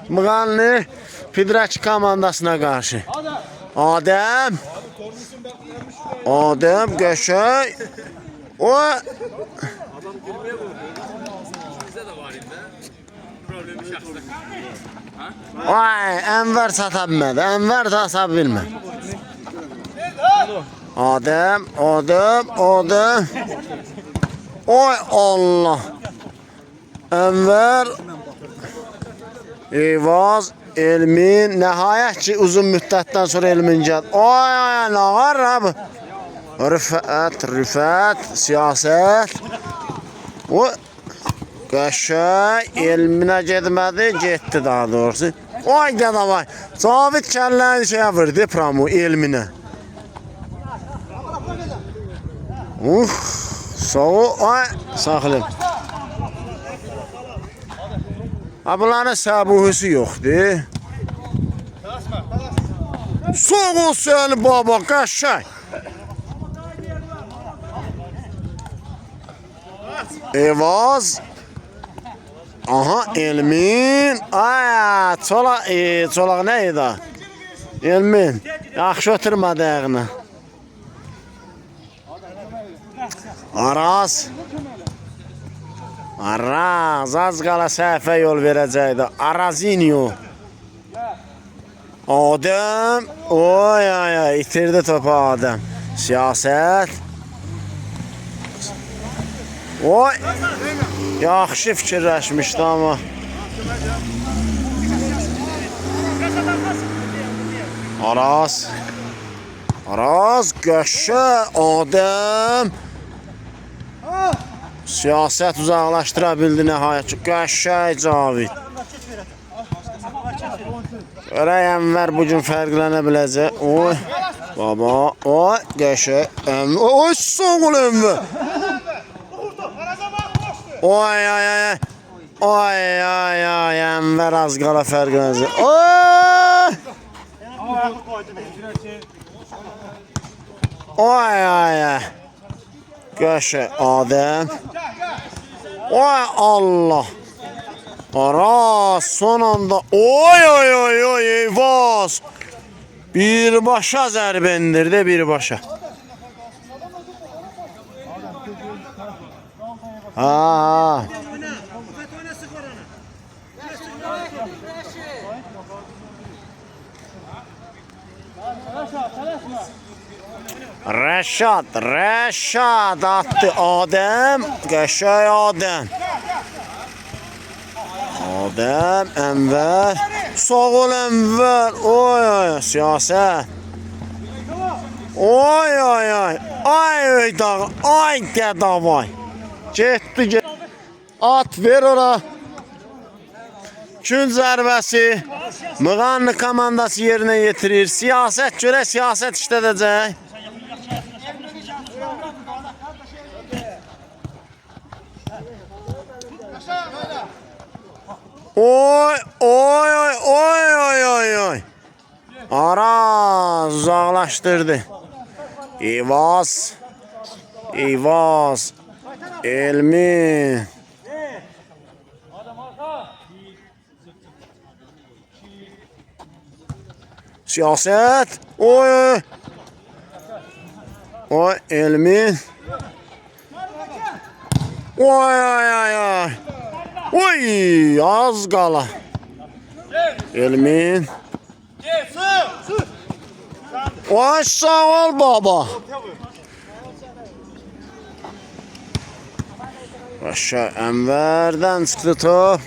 Mığanlı Pidraç komandasına karşı. Adem Göşey. O Ay, Enver sata bilmedi. Enver de sata bilmedi. Adem. Oy Allah. Enver. Eyvaz. Elmin. Nihayet ki uzun müddetten sonra Elmin geldi. Oy ne var abi? Rüfet. Siyaset. O Qəşəy Elminə getmədi, getdi daha doğrusu. Oy gədə vay. Cavid kəlləni şeyə vurdu Pramu Elminə. Ay saxlayın. Bunların səbuhusu yoxdur. Soğ ol səni baba Qəşəy. Eyvaz. Aha Elmin. Ay çolaq nə idi? Elmin. Yaxşı oturmadı ayağına. Araz az qala səhvə yol verəcəkdi. Arazinho. Adem. Oy itirdi topu Adem. Siyaset. Oy. Yaxşı fikirləşmişdi amma. Araz Qəşəy Adem. Siyaset uzaqlaşdıra bildi nəhayət ki. Qəşəy Cavid. Görək Enver bugün fərqlənə biləcək. Oy. Baba. Oy Qəşəy. Oy sağ ol Enver. Oy Enver az qala fərqlənəcək. Oy Qəşəy Adem. Oy Allah. Araz son anda. Oy eyvaz. Birbaşa zərbə indirdi birbaşa. Rəşad attı Adem. Qəşəy Adem. Enver. Sağ ol Enver. Oy siyaset. Oy. Ay dağ. Ay davay. Getdi. At ver ora. Kün zərbəsi. Mığanlı komandası yerinə yetirir. Siyaset görə siyaset işlədəcək. Oy. Araz uzaqlaşdırdı. Eyvaz. Elmin. Siyaset. Oy Elmin. Oy az qala. Elmin. Oy sağ ol baba. Aşağı Enver'den çıktı top.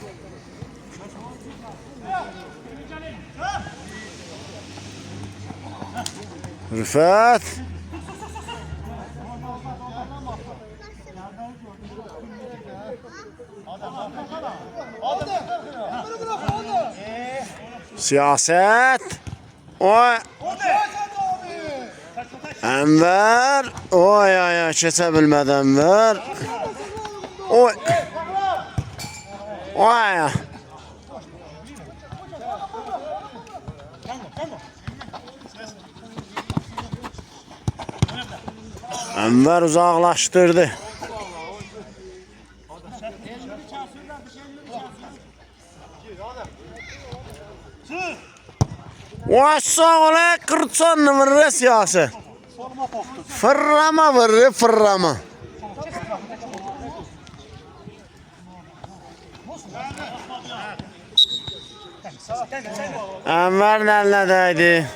Rüfet. Siyaset. Oy. Enver. Oy keçə bilmədi Enver. Oy. Enver uzaqlaşdırdı. Vay sağ ola 40 numara siyasi. Fırlama vurdu fırlama. Enver neredeydi?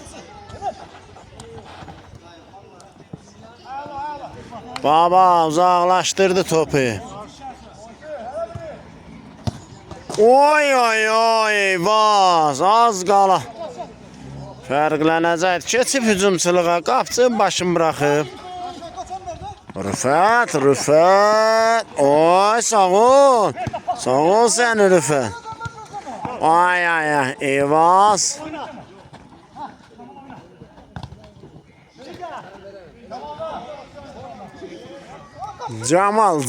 Baba uzaklaştırdı topu. Oy oy oy vaz az qala. Fərqlənəcək. Keçib hücumçuluğa qapçı başını bırakıb. Rüfət. Oy sağ ol. Sağ ol sən Rüfət. Ay ay ay. Eyvaz. Cemal.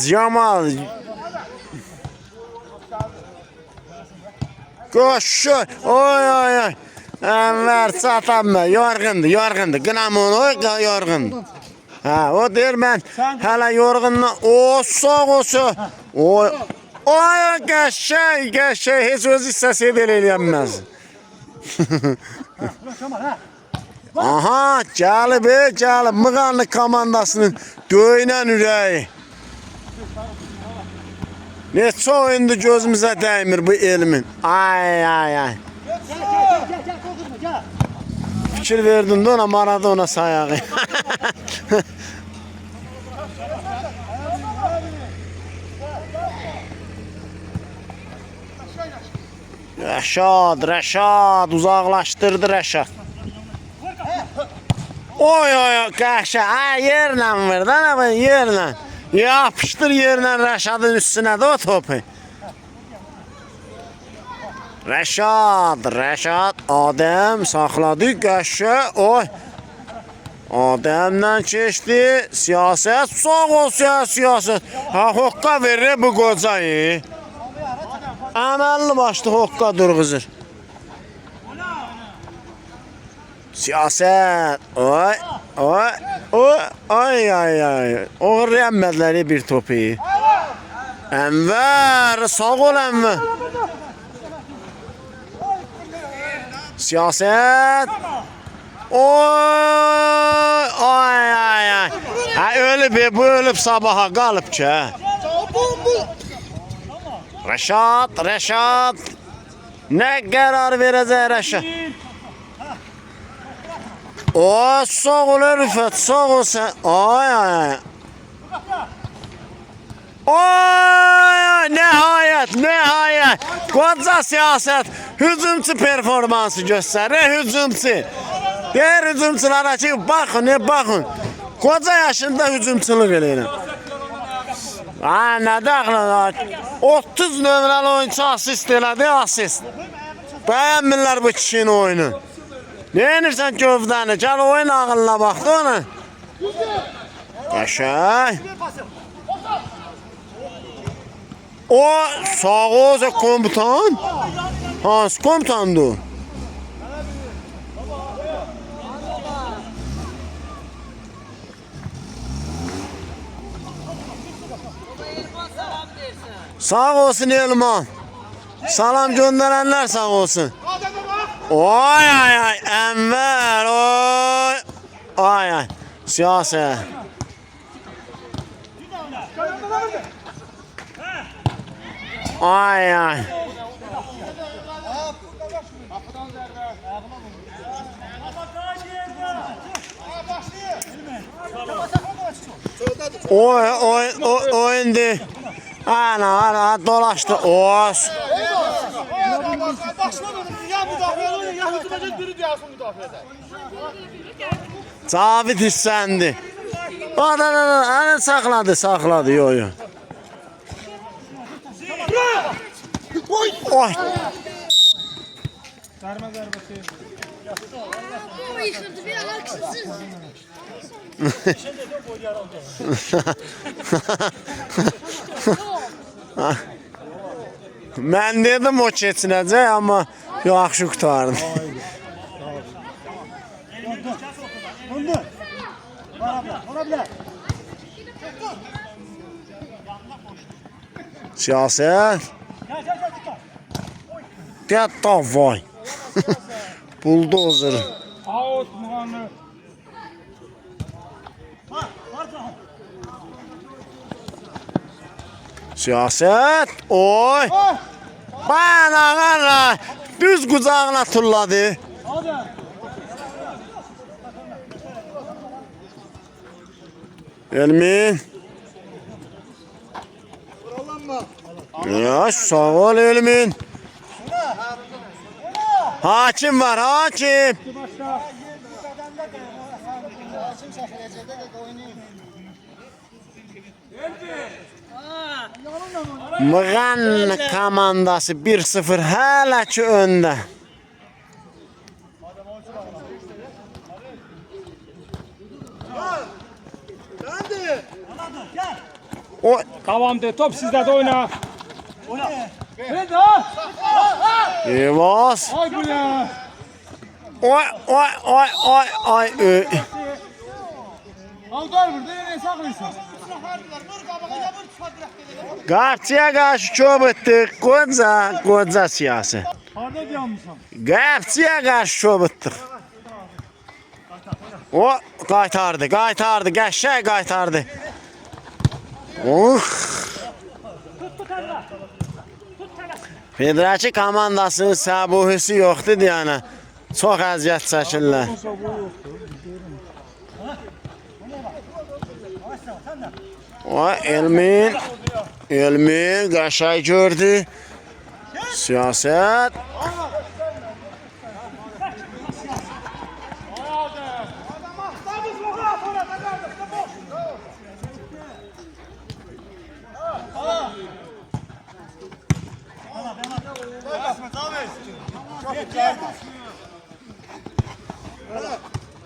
Koşuyor. Oy. Enver satamma. Yorgundu. Qınamon oy yorgundu. Ha, o der ben hala yorgunluğum. O soğusu. Oy. Oy geçey. Hiç öz hissesi eləyənməz. Aha, gəlib. Mığanlı komandasının döyünən ürəyi. Neçə oyundu gözümüzə dəymir bu elmin. Ay. Fikir verdin de ona Maradona sayağı. Rəşad uzaqlaşdırdı Rəşad. Oy qəşə. Ay yerlə verdi ana yerlə. Yapışdır yerlə Rəşadın üstünə də o topu. Rəşad Adəm saxladı qəşə. Oy. Adəmdən keçdi. Siyasət sağ ol siyasət. Ha hoqqa verir bu qocayı. Əməlli başlı hoqqa durğuzur. Siyasət. Oy. Oğurlayanmədləri bir topu. Enver sağ ol Enver. Siyaset. Oy. Ay. Ha bu ölüb sabaha qalıp ki. Rəşad. Ne qərar verəcək Rəşad? O sağ ol Rüfət, sağ ol sən. Ay. Oy, nəhayət. Qoca siyasət hücumçu performansı göstərir, hücumçu. Deyir hücumçulara ki, baxın. Qoca yaşında hücumçuluq eləyirəm. Nə dəxlə, 30 nömrəli oyuncu asist elədi, asist. Bəyənmirlər bu kişinin oyunu. Ne yenirsən gövdəni? Gəl oyun ağılına baxdı ona. Qəşəng. O sağ ol komutan. Hansı komutandı o? Sağ olsun Elman. Salam göndərenler sağ olsun. Oy Enver oy. Ay siyaset. Ay. Oyundu. Ana dolaştı. Os. Cavit hissendi. Ana sakladı. Yo. Oy. Ben dedim o keçinəcək ama yaxşı qutardı. Siyaset. Ya davay. Buldozer. Out Muhammed. Siyaset. Oy. Bana düz kucağına tulladı. Elmin. Ya sağ ol Elmin. Hakim var hakim. Mığan komandası 1-0 hala ki önde. O Tamam de top sizde de oyna. Yavaş. Ay bu ya. Oy. Aldar burada ne saklıyorsun? Qarşıya qarşı çok etdik. Qoca siyasi. Harda diyanmışam. Qarşıya qarşı çok etdik. O qaytardı. Qəşəng qaytardı. Federasiya komandasının səbuhisi yoxdur deyənə. Çox əziyyət çəkirlər. O Elmin qəşəng gördü. Siyaset.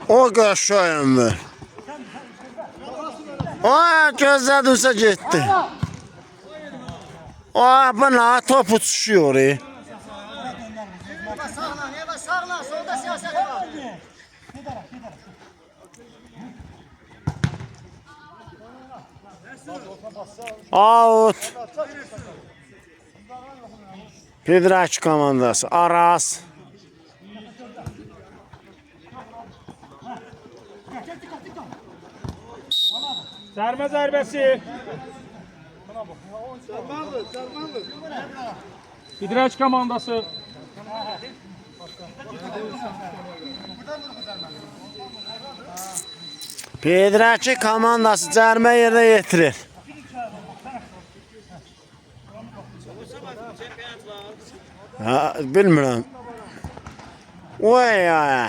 O qəşəngmi? O gözlədimsə getdi. O buna top uçuşuyor. Sağla, solda siyaset var. Out. Federasiya komandası Aras. Serme zərbesi. İdraç komandası. Federasiya komandası cərmə yerinə yetirir. Ha, bilmirəm. Oy ya.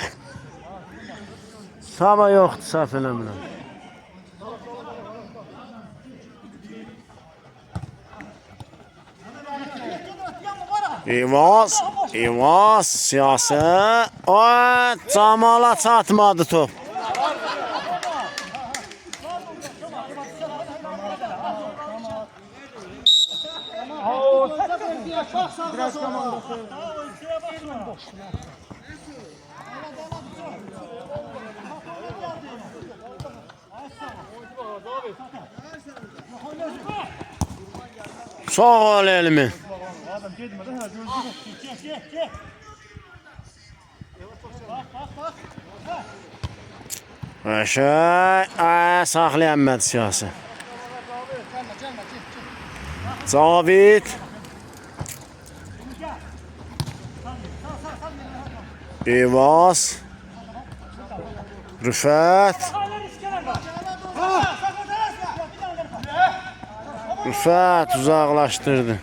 Sabah yoxdur, səhv eləmirəm. İvaz siyaset. O Camala çatmadı top. İdraç komandası. Sağ ol Elmin. Qəşəng. Saxlayanmadı siyasi. Cavid. İvaz. Rüfət. Rüfət uzaqlaşdırdı.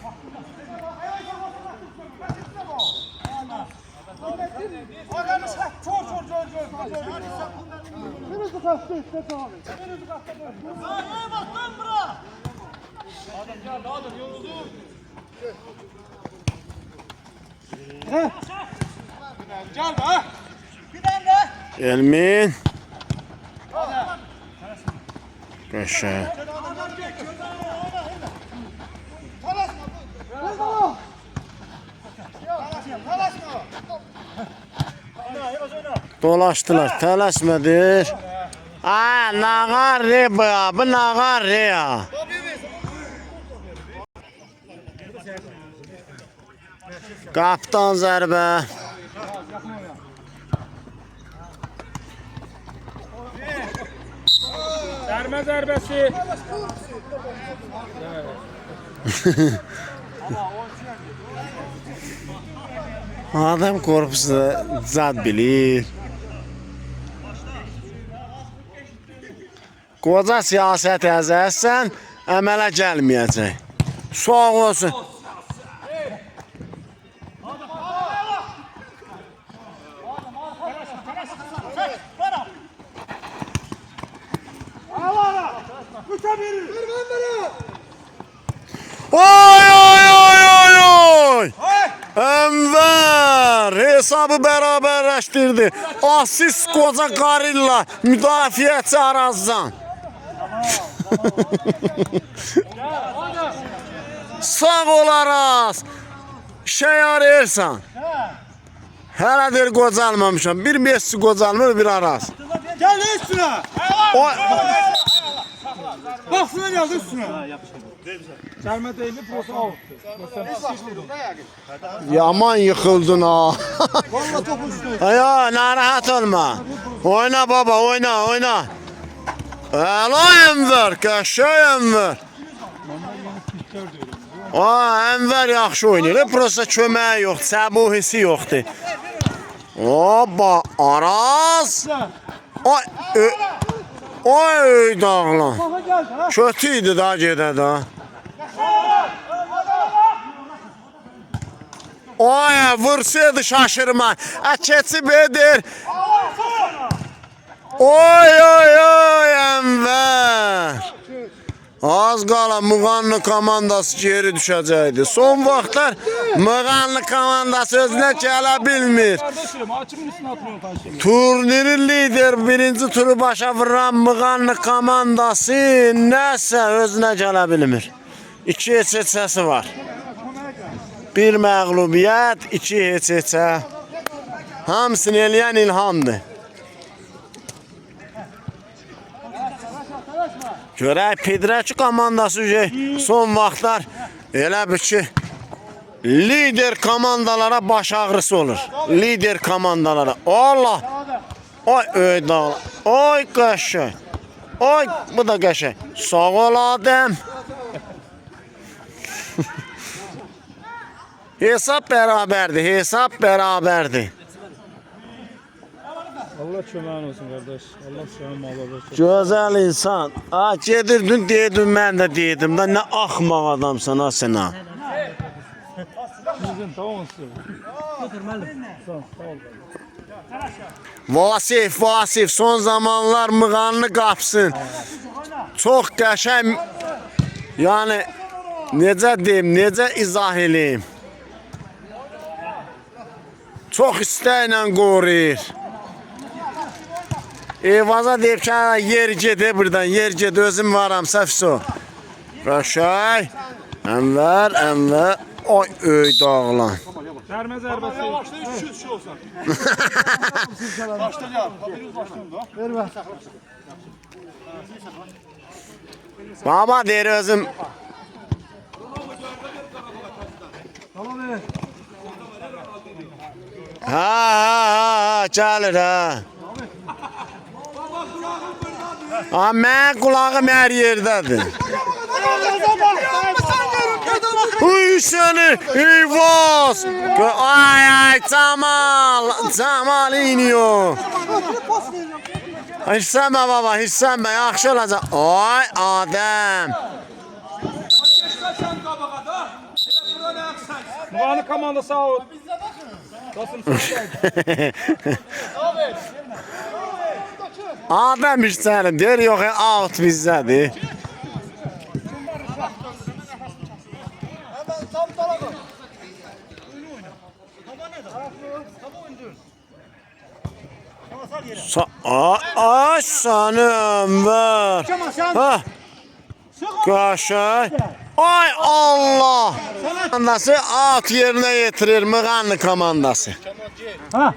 Elmin. Qəşəng. Dolaşdılar, tələsmədir. Nağar bu nağar ya. Qapdan zərbə. Sərmə zərbəsi. Adam korpusu zad bilir. Qoca siyasət əzəsən, əmələ gəlməyəcək. Sağ olsun. Oy oy oy oy oy! Enver hesabı beraberleştirdi. Asist koca Garilla, müdafiəçi Arazdan. Sağ ol Araz. Şey arayırsan. Hələdir qocalmamışam. Bir Messi qocalmır, bir Araz. Gel üstüne. Oy. Bak şuna geldi üstüne. Sərmə deyildi, prosu out. Yaman yıkıldın ha. Valla topu üstüne. Ya narahat olma. Oyna baba, oyna oyna. Ela Enver, qəşəng Enver. Enver yaxşı oynayır. Prosta köməyi yox, səbuhisi yoxdur. Hoppa, Araz. Oy, oy dağlan. Kötü idi daha gedə də. Oy, vursaydı şaşırma. Keçib edir. Oy oy oy Enver. Az qala Muğanlı komandası geri düşəcəkdi. Son vaxtlar Muğanlı komandası özünə gələ bilmir. Kardeşim, açımın üstüne atmıyor kardeşim. Turnirin lider birinci turu başa vuran Muğanlı komandası nəsə özünə gələ bilmir. 2 heçəsi var. Bir məğlubiyyət, 2 heçə. Hamısını eləyən İlhamdır. Görək Pedraçı komandası son vaxtlar elə bir ki lider komandalara baş ağrısı olur. Lider komandalara. Allah! Oy öydə. Oy qəşəng. Oy bu da qəşəng. Sağ ol Adəm. Hesap beraberdi. Hesap beraberdi. Allah köməyin olsun kardeş. Allah sənin malları olsun. Gözəl insan. Ha gedirdin dedim, mən də dedim da nə axmaq adamsan ha sən ha. Sizin tamam mısın? Sağ ol. Vasif son zamanlar Muğanlı qapsın. Çox qəşəng. Yəni necə deyim, necə izah eləyim. Çox istəklə qoruyur. Evaza deyib ki, yer gedir buradan, yer gedir, özüm varamsa fiso. Qəşəng. Enver. Oy öydə ağlan. Sərmə zərbəsi. Başlayın şu olsun. Başlayalım. Haberiniz başlayın da. Baba deyir özüm. Ha, gəlir ha. Mən qulağım hər yerdədir. Uy səni, eyvaz. Ay, Camal iniyor. Hirsənmə baba, hirsənmə, yaxşı olacaq. Ay, Adəm. Muğanlı komandası out. Adəm hirsənim, deyir yox, out bizdədir. Ay sənim ver. Ha. Qaşay. Ay Allah. Komandası at yerinə yetirir Muğanlı komandası. Ha.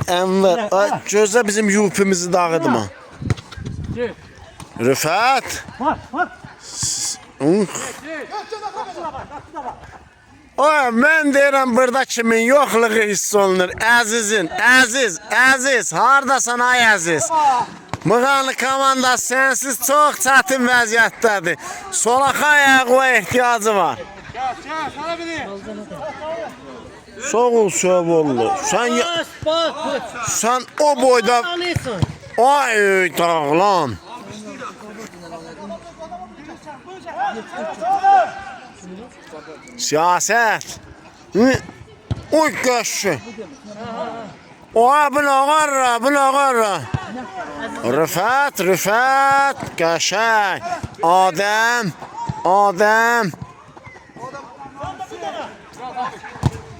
Enver. Gözlə bizim yupimizi dağıdım ha. Gel. Rüfət. Var. Oy, mən deyirəm burada kimin yoxluğu hiss olunur? Əzizin, Əziz, hardasan ay Əziz? Mığanlı komandası sensiz çox çətin vəziyyətdədir. Solaxa ayağa ehtiyacı var. Soğul Sövoğlu. Sen o boyda... Ay dağlan. Siyaset. Uy göşü. Oy buna. Rıfat, qəşəng. Adəm.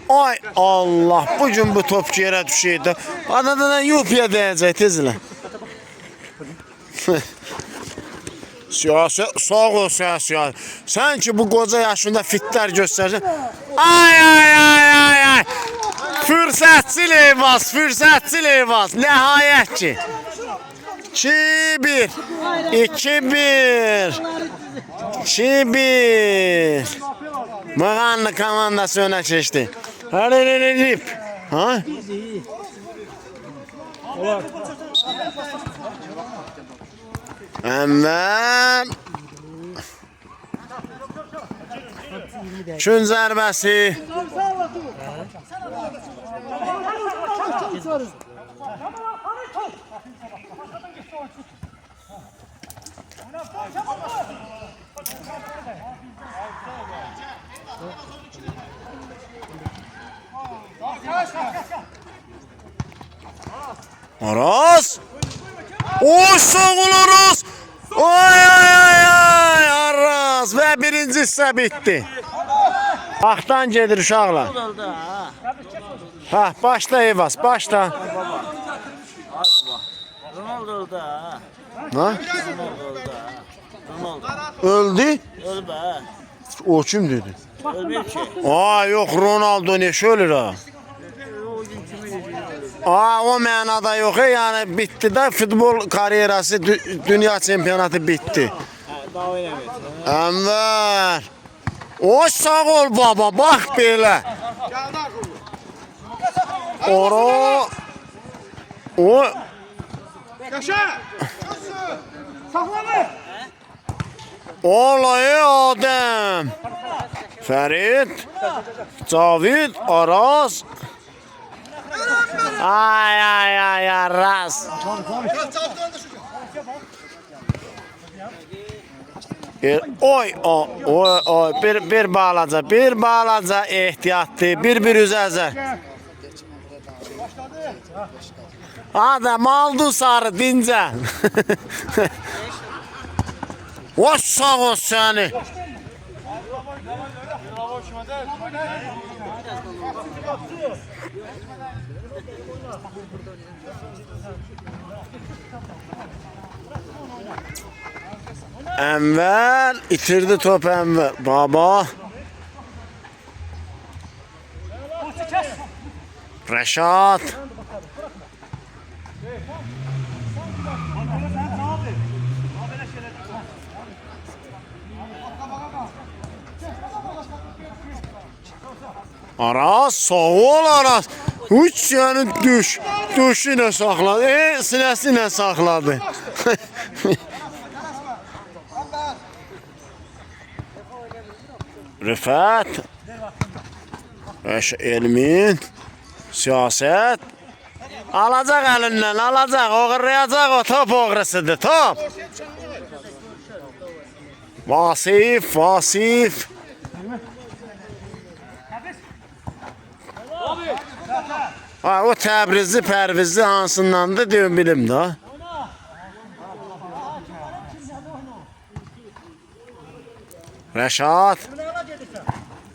Ay Allah, bugün bu top yerə düşəydi. Adadadan yupiyə dəyəcək tezlə. Siyaset, sağ ol siyaset. Sen ki bu koca yaşında fitlər göstərsən. Ay. Fürsətçi Leyvaz. Nəhayət ki. 2-1. 2-1. Mığanlı komandası öne keçdi. Hadi. Ha? Əmvəl. Şün zərbəsi. Aras. Oy sağ ol Aras. Ay Aras. Ve birinci hissə bitdi. Vaxtdan gedir uşaqlar. Ha, başla Eyvaz, başla. Ronaldo da. Ha? Ronaldo. Öldü? Öl be. O kim dedi? Ölmeyip ki. Aa yok Ronaldo ne şöyle ha. O mənada yox, yani bitti də futbol karyerası, dünya çempionatı bitti. Daha oynamayız. Enver. O sağ ol baba, bak belə. Ora. O. Yaşa! Saklanı! Olayı Adem. Ferit. Cavid. Aras. Ay Aras. Oy bir balaca ehtiyatlı, bir üzəzər. Adam aldı sarı dincəl. O sağ ol səni. Enver itirdi top Enver. Baba. Reşat. Aras, sağ ol Aras. Üç yani düşüyle sakladı. Sinəsiyle sakladı. Rıfat. Elmin. Siyaset. Alacak elinden, alacak. Oğurlayacak, o top oğrısıdır, top. Vasif. Ha, o Təbrizli, Pərvizli hansındandır deyim bilim də. Rəşad.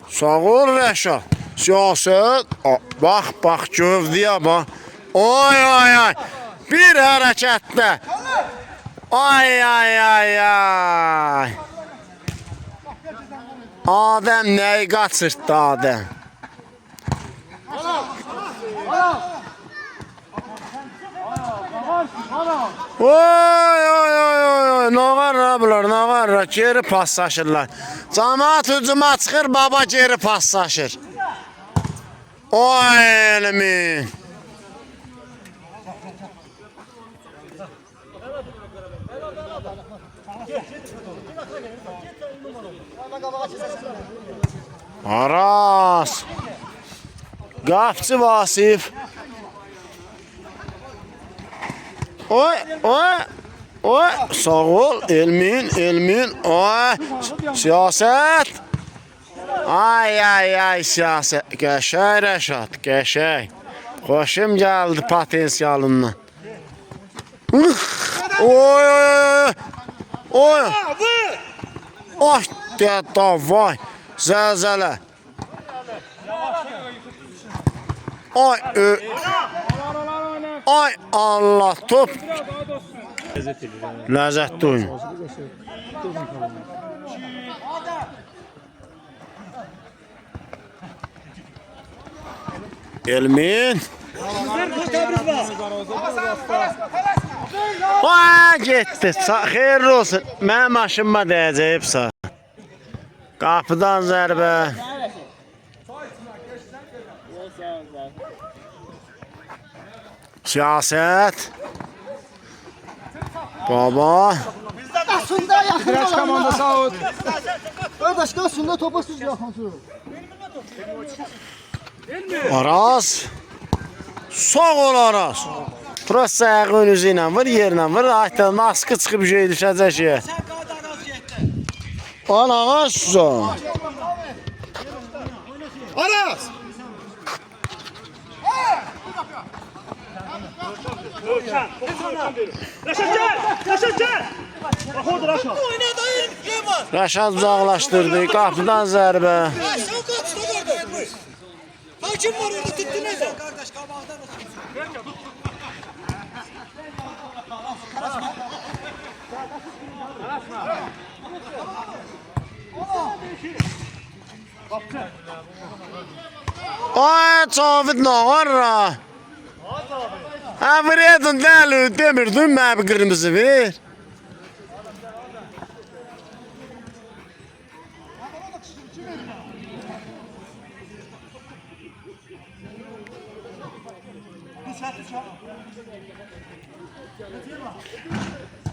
Sağ ol Rəşad. Siyaset. Bax gövdəyə bax. Ay. Bir hərəkətdə. Ay. Adəm nəyi qaçırtdı Adəm? Oy oy oy oy. Ne var bunlar? Ne var? Geri paslaşırlar. Cemaat hücuma çıxır, baba geri paslaşır. Oy elimin. Aras. Qapçı Vasif. Oy, oy. Oy, sağ ol. Elmin. Oy. Siyaset. Ay, siyaset. Qəşəng Rəşad, qəşəng. Xoşum gəldi potensialından. Oy. Oy. Oy, davay. Zəlzələ. Ay, ay Allah top. Ləzzətli oyun. Elmin. Ay getdi. Xeyir olsun. Mənim maşınıma dəyəcək sağ. Qapıdan zərbə. Siyaset. Baba. Aslında yakın Direnç komandası out. Kardeş aslında topa siz yakınsınız. Aras. Sağ ol Aras. Prosta ayağın üzü ilə vur, yerlə vur. Aytdan maskı çıxıb şey düşəcək şey. Aras son. Aras! Rəşad uzaqlaşdırdı. Qapıdan zərbə. Hakim var orada tuttu neyse. Kardeş kabağdan Ay Cavid nə var ra? Ha verdin dəli demirdin mənə bir qırmızı ver.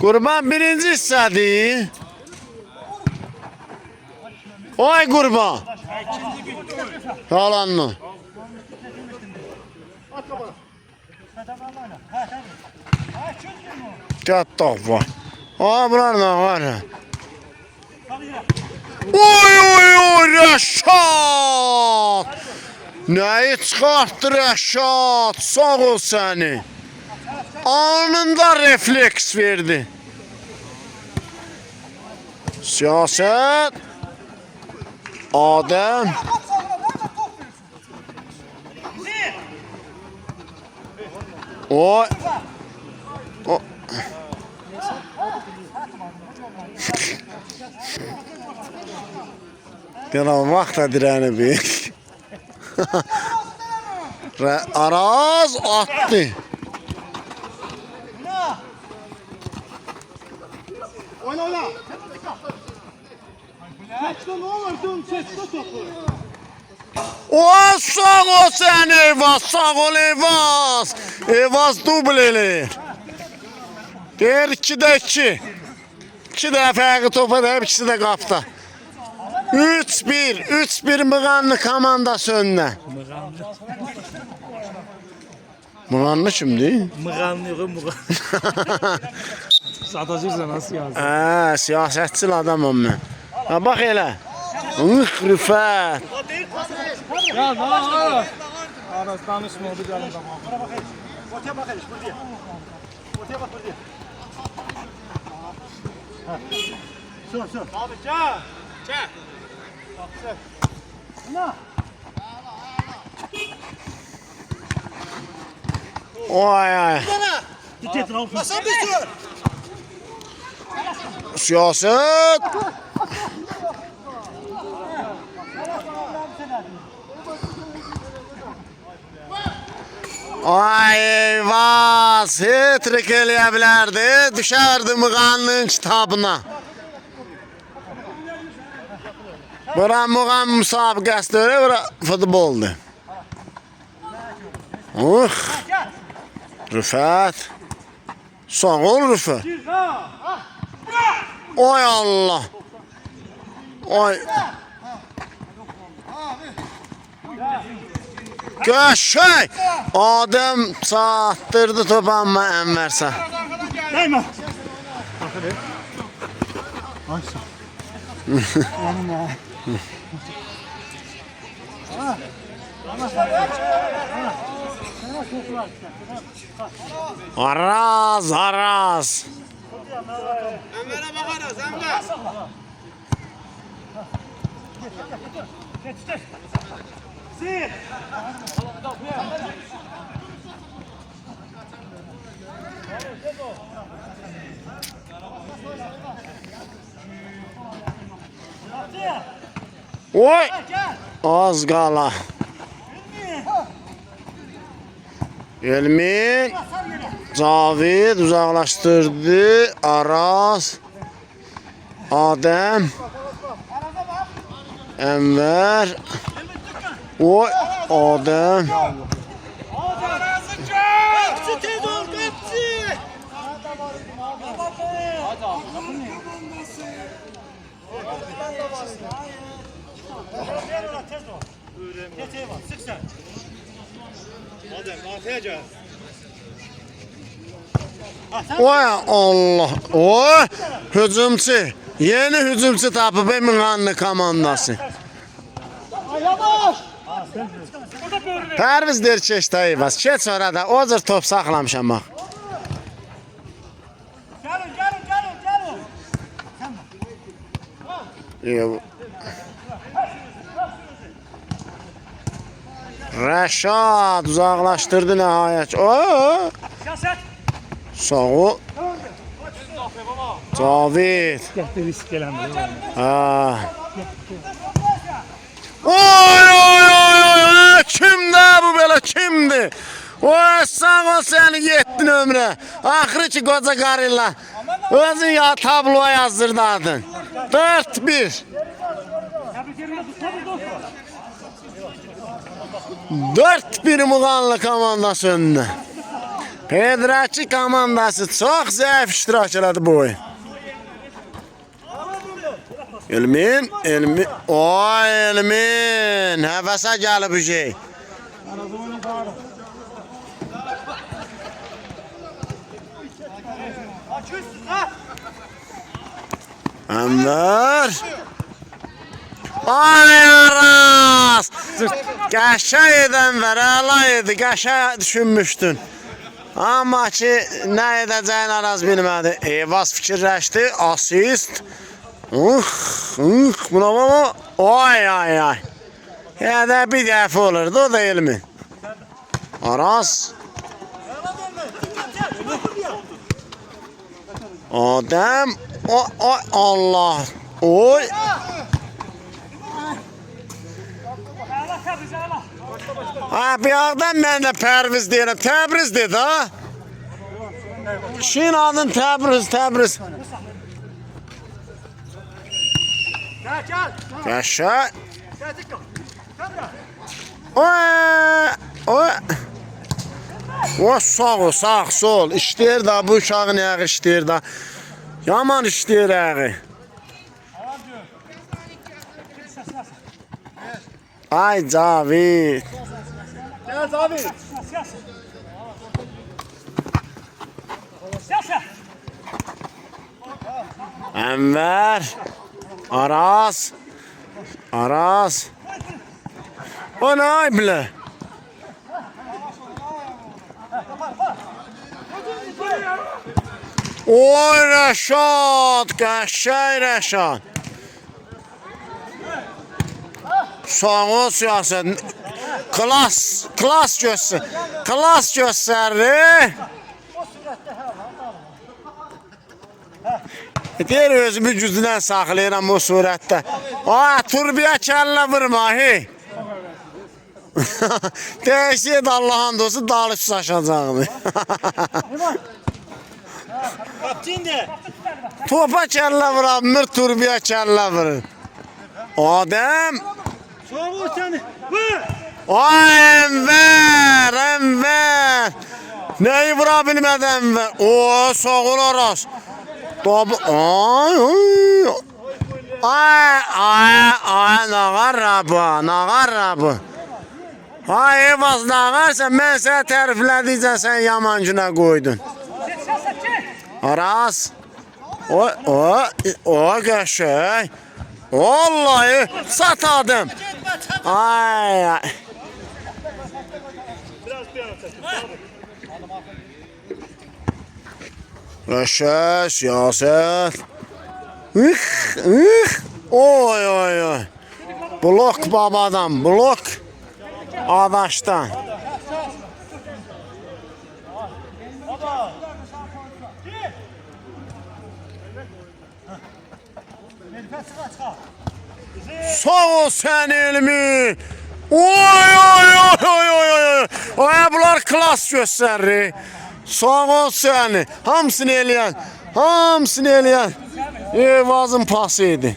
Qurban birinci hissədir. Oy qurban. Yalanlı. Gətdə var. Aa bunlar nə var? Oy Rəşad. Nəyi çıxartdı Rəşad? Sağ ol səni. Anında refleks verdi. Siyaset. Adem. Oy. O. Yalan vaxt dirəni bir. Araz attı. Oyna. Seçte ne olur dön seçte topu. O sağ ol sen Eyvaz, sağ ol Eyvaz. Eyvaz dubl eləyir. Deyir 2'də 2. 2 dəfə topa deyib, ikisi də qapda. 3-1 Mığanlı komandası önünə. Mığanlı kimdir? Mığanlı yox, mığanlı. Satacaqsa nasıl yazdı? Siyasetçil adamım mən. Ha bax elə. Rüfət. Ya ne var? Aras danışma oldu canım tamam. Ortaya bak hele buraya. Ortaya bak buraya. Sür. Abi çek. Oy. Git lan. Hasan bir sür. Siyaset. Ay eyvah, hat-trick eləyə bilərdi, düşərdi Muğanın kitabına. Bura Muğan müsabiqəsidir, bura futboldur. Rüfət. Sağ ol Rüfət. Oy Allah. Oy. Qəşəng. Adam çatdırdı topu amma Ənvərsə. Dayma. Araz, araz. Enver'e bakarız Enver. Oy. Az qala. Elmin. Cavid uzaqlaşdırdı. Araz. Adem. Enver. Oy. Adem. Hepsi tez oldu hepsi. Oy Allah. Oy. Hücumçu. Yeni hücumçu tapıb Eminhanlı komandası. Yavaş. Pərviz der keç Tayyibas. Keç orada. O cür top saxlamışam bax. Gelin. Rəşad uzaqlaşdırdı nəhayət. Oo! Sağ ol. Cavid. Risk eləmir. Ha. Oy oy oy oy! Kimdir bu belə kimdir? Oy sağ ol səni yetdin ömrə. Axırı ki qoca qarıyla özün ya tabloya yazdırdadın. 4-1. 4-1 Muğanlı komandası önünə. Pedraçı komandası çox zəif iştirak elədi bu oyun. Elmin, Elmin. Oy Elmin. Həvəsə gəlib bu şey. Enver. Ay Aras. Qəşəng edən ver, əla idi. Qəşəng düşünmüşdün. Amma ki, nə edəcəyin Aras bilmədi. Eyvaz fikirləşdi. Asist. Buna baba. Ay ay ay. Ya da bir dəfə olurdu, o da Elmin. Aras. Adem. Oy Allah. Oy. Ha bir ağdan mən də Pərviz deyirəm. Təbriz dedi ha. Kişinin adın Təbriz, Təbriz. Yaşa. Oy. Oy. O sağ ol, sağ sol. İşləyir da bu uşağın yağı işləyir da. Yaman işləyir yağı. Ay Cavid. Gel Zavi. Enver. Aras. Aras. O ne ay bile? Oy Rəşad. Qəşəng Rəşad. Sağ ol siyaset. Klas göster. Klas gösterdi. Deyir özümü gücündən saxlayıram o surətdə. Turbiyə kəllə vurma, hey. Değişseydi Allah'ın dostu dalıb saçacaqdı. Kapçın de. Topa kəllə vuramır, turbiyə kəllə vurur. Adem. Soğuk seni. Vur. Ay Enver. Neyi vura bilmədi Enver? Oo, soğul Aras. Ay, nağar bu. Ay, Evaz nağarsa, mən sənə təriflədiyəcən sən yaman günə qoydun. Aras. O qəşəng. Vallahi satadım. Ay. Qəşəng, siyasət. Oy. Blok babadan, blok adaşdan. Sağ ol sen elmi. Oy. Ay bunlar klas göstərir. Sağ ol səni. Hamısını eləyən. Evazın pası idi.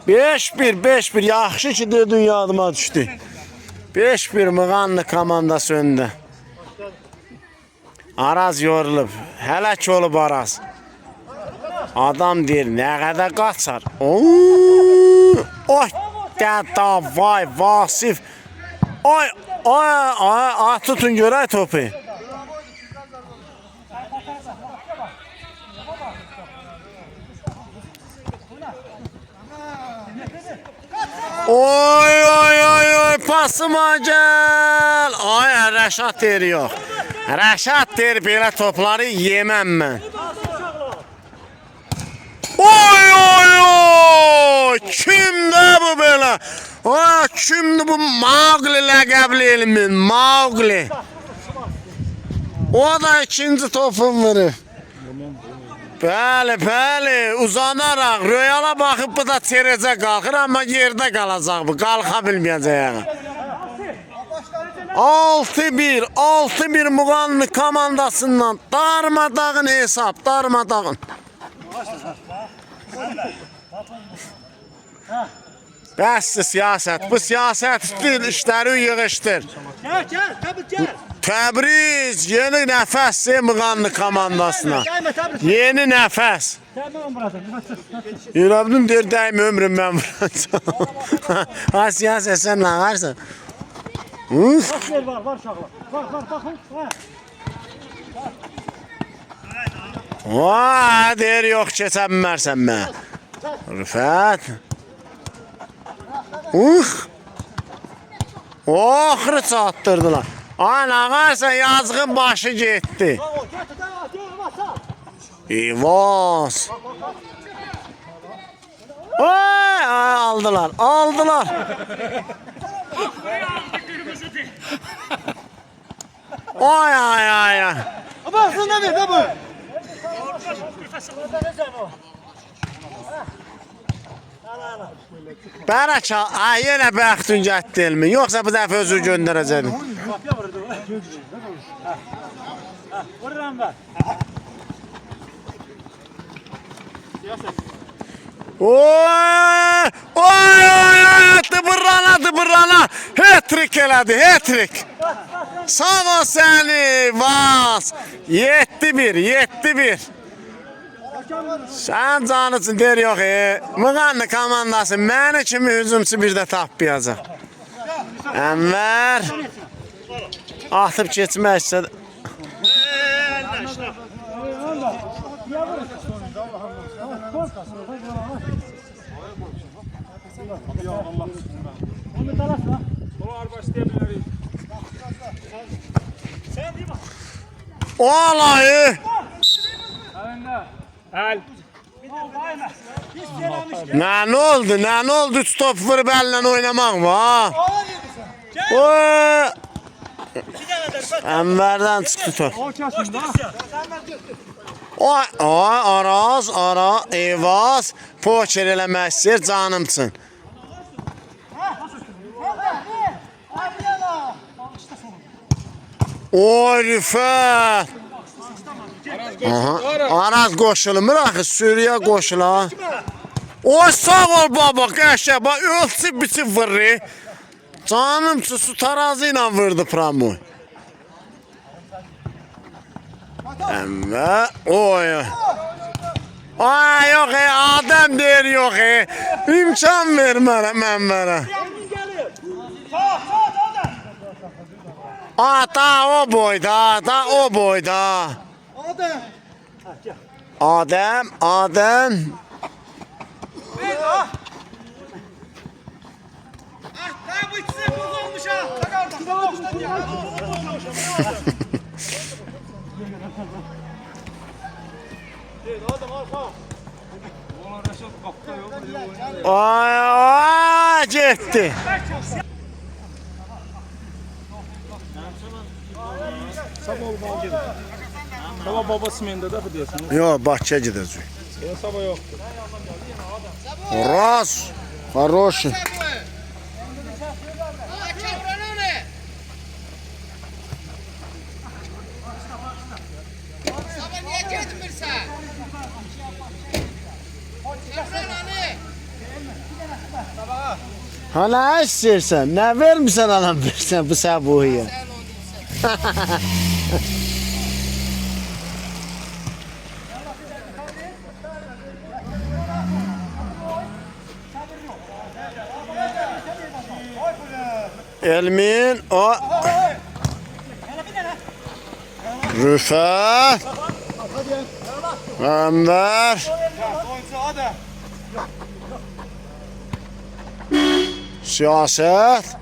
5-1. Yaxşı ki dedin yadıma düşdü. 5-1 Mığanlı komandası öndə. Araz yorulub. Həlak olub Araz. Adam deyir, nə qədər qaçar. Oy, dədə, vay, Vasif. Ay, tutun görək topu. Oy, pasıma gəl. Ay, Rəşad deyir yox. Rəşad deyir, belə topları yeməm mən. Oy. Kimdə bu belə? Kimdir bu Mauqli ləqəbli elmin? Mauqli. O da ikinci topun vurur. Bəli, uzanaraq Royala baxıb bu da çerəcə qalxır, amma yerdə qalacaq bu, qalxa bilməyəcək. 6-1 Muğanlı komandasından darmadağın hesab, darmadağın. Bəsdir siyasət, bu siyasət işləri yığışdır. Gel. Təbriz, yeni nəfəs Muğanlı komandasına. Yeni nəfəs. Yürəbdim deyir, dəyim ömrüm mən vuracam. Ha, siyasət sən nə varsan? Var uşaqlar. Baxın. Vay, deyir, yox keçə bilmərsən mən. Rüfət. Axırı çatdırdılar. Ay, nağarsa yazığın başı getdi. İvaz. Ay, aldılar. Ay. Baxsın da bir de bu. Bərəkə, yenə bəxtün gətdilmi? Yoxsa bu dəfə özü göndərəcəkdim. Vururam ben. Oy, tıbırlana. Hat-trick elədi, hat-trick. Sağ ol səni, Vaz. 7-1. Sən canıçın deyir yox, Muğanlı komandası məni kimi hücumçu bir də tapmayacaq. Ənvər atıb keçmək istədi. Olayı. Nə oldu? Üç top vurub əllə oynamaq mı? Ənvərdən çıxdı top. Araz, Evaz, poker eləmək istəyir canımçın. Oy Rüfət. Aha. Araz qoşulmur axı, Suriya qoşula. Oy sağ ol baba, qəşəng. Bax ölçü biçi vurur. Canım su tarazı ilə vurdu Pramoy. Əmmə, oy. Ay yok adam deyir yok İmkan vermərəm mən mənə. Da o boyda, da o boyda. Adem. Ay gitti. Sabah babası mende de diyorsun. Yok bahçe gidecek. Sabah yoktu. Раз. Хороший. Hala istersen, ne vermişsen alan versen bu sabuya. Elmin o Rüfət Ömer Siyaset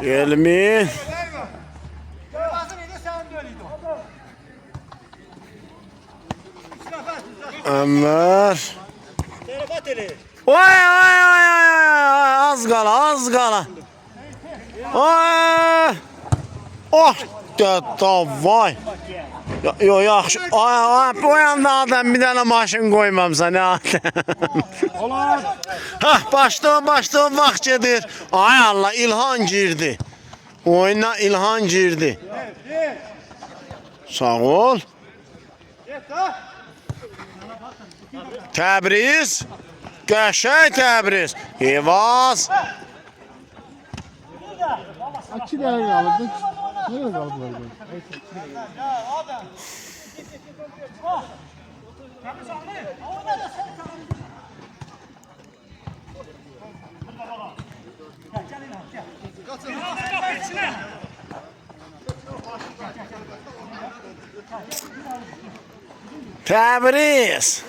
Elmin Ömer Oy az qala Oy Oh davay Yo yaxşı bu yanda adam bir dənə maşın qoymamsa nə adam Başda vaxt gedir Ay Allah İlhan girdi Oyuna İlhan girdi Sağ ol Təbriz Qəşəng Təbriz Evaz 2 dəqiqə qaldı. Nereye kaldılar? Təbriz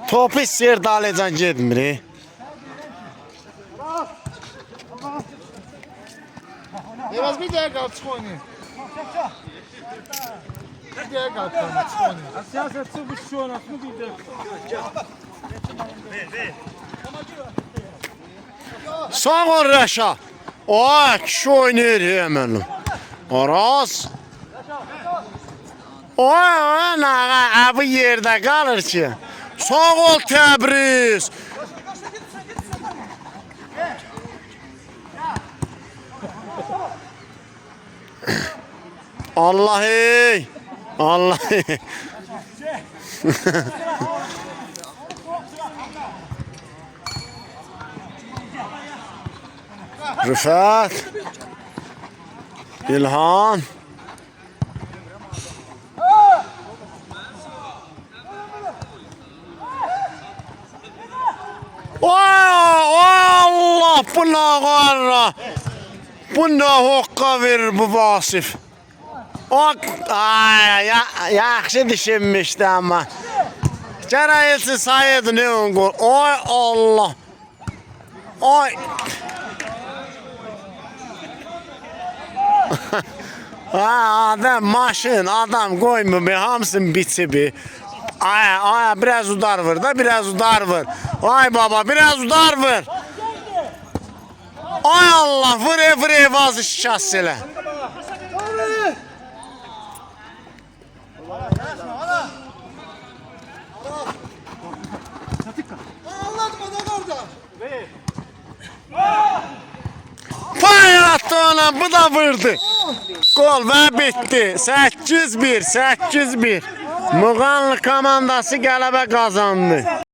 Topu Serdalecan getmir. Biraz bir dəqiqə qaldı, çıx oynayın. Bir dəqiqə qaldı, çıx oynayın. Siyasetçi bu kişi oynasın, bir dəqiqə. Sağ ol Rəşad. Ay kişi oynayır hemen. Aras. Oy nağa bu yerdə qalır ki. Sağ ol Təbriz. Allah ey. Allah ey. Rüfət. İlhan. Allah bu nağarra. Bu ne hokka verir bu Vasif. Yaxşı düşünmüşdü ama. Gərək sayıdı ne on gol. Ay Allah. Ay. Adam maşın adam koymuyor hamısını biçibi. Ay biraz udar vur da biraz udar vur. Ay baba biraz udar vur. Ay Allah vur evazı şikast elə. Pay attı ona bu da vurdu. Gol ve bitti. 8-1. Muğanlı komandası qələbə qazandı.